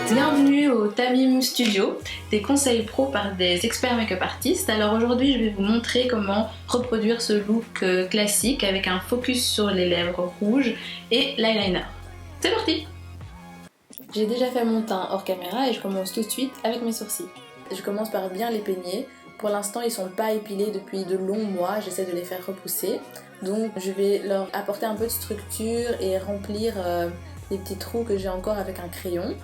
Bienvenue au Tamim Studio, des conseils pro par des experts make-up artistes. Alors aujourd'hui je vais vous montrer comment reproduire ce look classique avec un focus sur les lèvres rouges et l'eyeliner. C'est parti! J'ai déjà fait mon teint hors caméra et je commence tout de suite avec mes sourcils. Je commence par bien les peigner. Pour l'instant ils sont pas épilés depuis de longs mois, j'essaie de les faire repousser. Donc je vais leur apporter un peu de structure et remplir les petits trous que j'ai encore avec un crayon.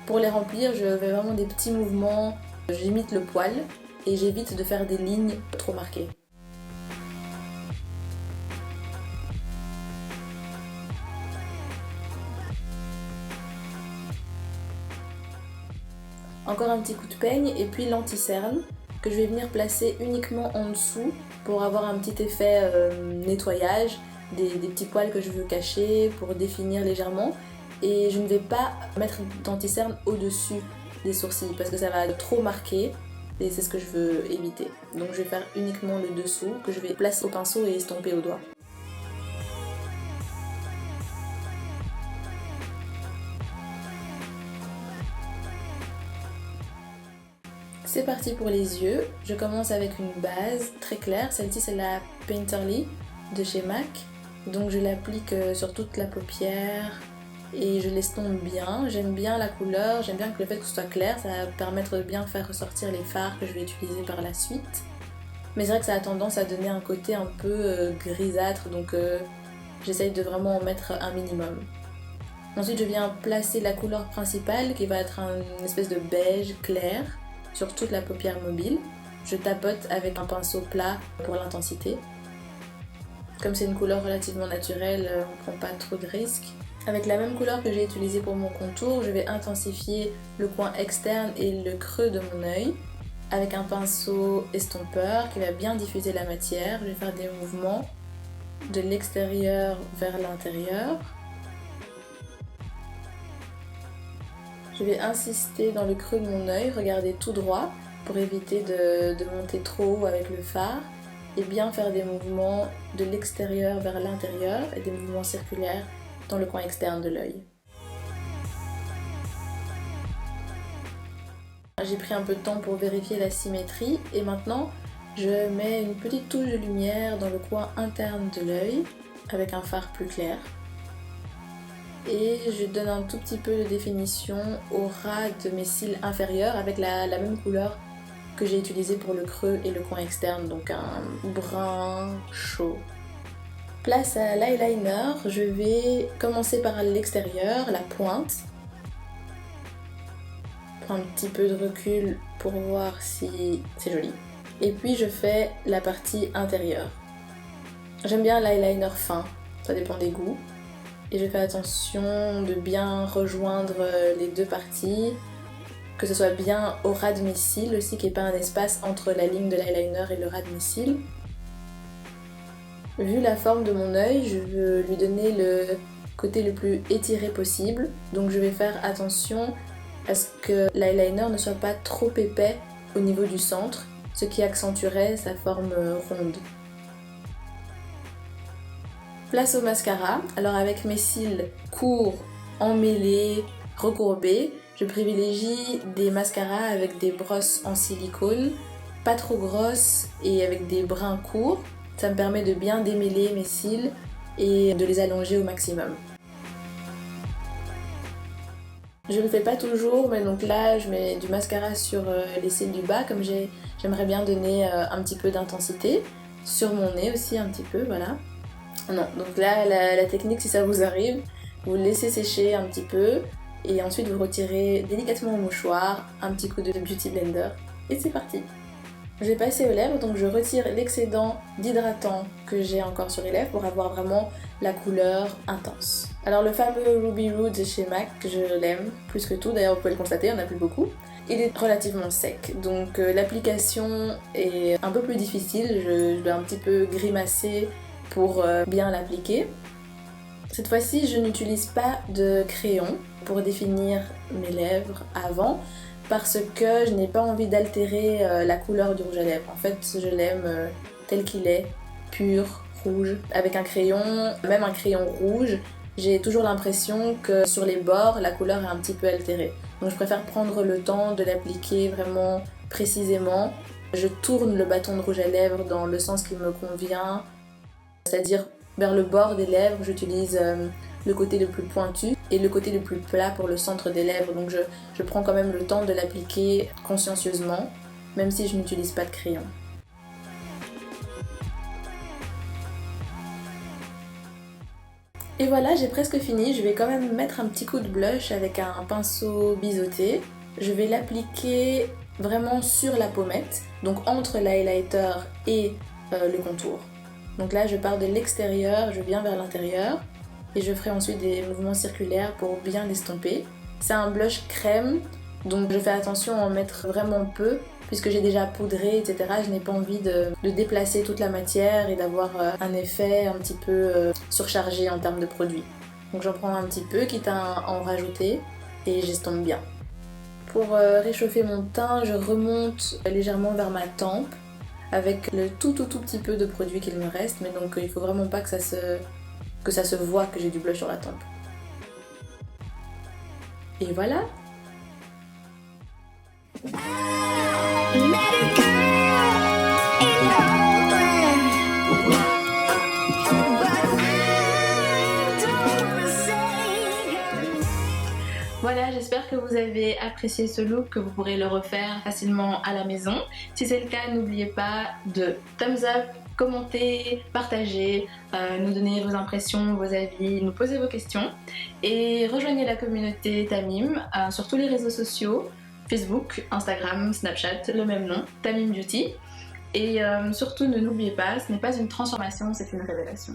Pour les remplir, je fais vraiment des petits mouvements, j'imite le poil et j'évite de faire des lignes trop marquées. Encore un petit coup de peigne et puis l'anti-cerne que je vais venir placer uniquement en dessous pour avoir un petit effet nettoyage, des petits poils que je veux cacher pour définir légèrement. Et je ne vais pas mettre d'anti-cerne au-dessus des sourcils parce que ça va trop marquer et c'est ce que je veux éviter. Donc je vais faire uniquement le dessous que je vais placer au pinceau et estomper au doigt. C'est parti pour les yeux. Je commence avec une base très claire. Celle-ci c'est la Painterly de chez MAC. Donc je l'applique sur toute la paupière et je l'estompe bien. J'aime bien la couleur, j'aime bien que le fait que ce soit clair, ça va permettre de bien faire ressortir les fards que je vais utiliser par la suite. Mais c'est vrai que ça a tendance à donner un côté un peu grisâtre, donc j'essaye de vraiment en mettre un minimum. Ensuite je viens placer la couleur principale qui va être une espèce de beige clair sur toute la paupière mobile. Je tapote avec un pinceau plat pour l'intensité. Comme c'est une couleur relativement naturelle, on ne prend pas trop de risques. Avec la même couleur que j'ai utilisée pour mon contour, je vais intensifier le coin externe et le creux de mon œil avec un pinceau estompeur qui va bien diffuser la matière. Je vais faire des mouvements de l'extérieur vers l'intérieur. Je vais insister dans le creux de mon œil, regarder tout droit pour éviter de monter trop haut avec le fard et bien faire des mouvements de l'extérieur vers l'intérieur et des mouvements circulaires dans le coin externe de l'œil. J'ai pris un peu de temps pour vérifier la symétrie et maintenant je mets une petite touche de lumière dans le coin interne de l'œil avec un fard plus clair. Et je donne un tout petit peu de définition au ras de mes cils inférieurs avec la même couleur que j'ai utilisée pour le creux et le coin externe, donc un brun chaud. Place à l'eyeliner, je vais commencer par l'extérieur, la pointe. Prends un petit peu de recul pour voir si c'est joli. Et puis je fais la partie intérieure. J'aime bien l'eyeliner fin, ça dépend des goûts. Et je fais attention de bien rejoindre les deux parties, que ce soit bien au ras de mes cils aussi, qu'il n'y ait pas un espace entre la ligne de l'eyeliner et le ras de mes cils. Vu la forme de mon œil, je veux lui donner le côté le plus étiré possible, donc je vais faire attention à ce que l'eyeliner ne soit pas trop épais au niveau du centre, ce qui accentuerait sa forme ronde. Place au mascara. Alors avec mes cils courts, emmêlés, recourbés, je privilégie des mascaras avec des brosses en silicone, pas trop grosses et avec des brins courts. Ça me permet de bien démêler mes cils et de les allonger au maximum. Je ne le fais pas toujours, mais donc là je mets du mascara sur les cils du bas comme j'aimerais bien donner un petit peu d'intensité. Sur mon nez aussi un petit peu, voilà. Non, donc là la technique, si ça vous arrive, vous le laissez sécher un petit peu et ensuite vous retirez délicatement au mouchoir, un petit coup de Beauty Blender et c'est parti. Je vais passer aux lèvres, donc je retire l'excédent d'hydratant que j'ai encore sur les lèvres pour avoir vraiment la couleur intense. Alors le fameux Ruby Rouge de chez MAC, je l'aime plus que tout, d'ailleurs vous pouvez le constater, il n'y en a plus beaucoup. Il est relativement sec, donc l'application est un peu plus difficile, je dois un petit peu grimacer pour bien l'appliquer. Cette fois-ci, je n'utilise pas de crayon pour définir mes lèvres avant, parce que je n'ai pas envie d'altérer la couleur du rouge à lèvres. En fait, je l'aime tel qu'il est, pur, rouge. Avec un crayon, même un crayon rouge, j'ai toujours l'impression que sur les bords, la couleur est un petit peu altérée. Donc je préfère prendre le temps de l'appliquer vraiment précisément. Je tourne le bâton de rouge à lèvres dans le sens qui me convient, c'est-à-dire vers le bord des lèvres, j'utilise le côté le plus pointu et le côté le plus plat pour le centre des lèvres. Donc je prends quand même le temps de l'appliquer consciencieusement, même si je n'utilise pas de crayon. Et voilà, j'ai presque fini. Je vais quand même mettre un petit coup de blush avec un pinceau biseauté. Je vais l'appliquer vraiment sur la pommette, donc entre l'highlighter et le contour. Donc là, je pars de l'extérieur, je viens vers l'intérieur et je ferai ensuite des mouvements circulaires pour bien l'estomper. C'est un blush crème, donc je fais attention à en mettre vraiment peu puisque j'ai déjà poudré, etc. Je n'ai pas envie de déplacer toute la matière et d'avoir un effet un petit peu surchargé en termes de produit. Donc j'en prends un petit peu, quitte à en rajouter, et j'estompe bien. Pour réchauffer mon teint, je remonte légèrement vers ma tempe avec le tout petit peu de produit qu'il me reste, mais donc il faut vraiment pas que ça se voit que j'ai du blush sur la tempe. Et voilà! Voilà, j'espère que vous avez apprécié ce look, que vous pourrez le refaire facilement à la maison. Si c'est le cas, n'oubliez pas de thumbs up, commenter, partager, nous donner vos impressions, vos avis, nous poser vos questions. Et rejoignez la communauté Tamim sur tous les réseaux sociaux, Facebook, Instagram, Snapchat, le même nom, Tamim Beauty. Et surtout, ne l'oubliez pas, ce n'est pas une transformation, c'est une révélation.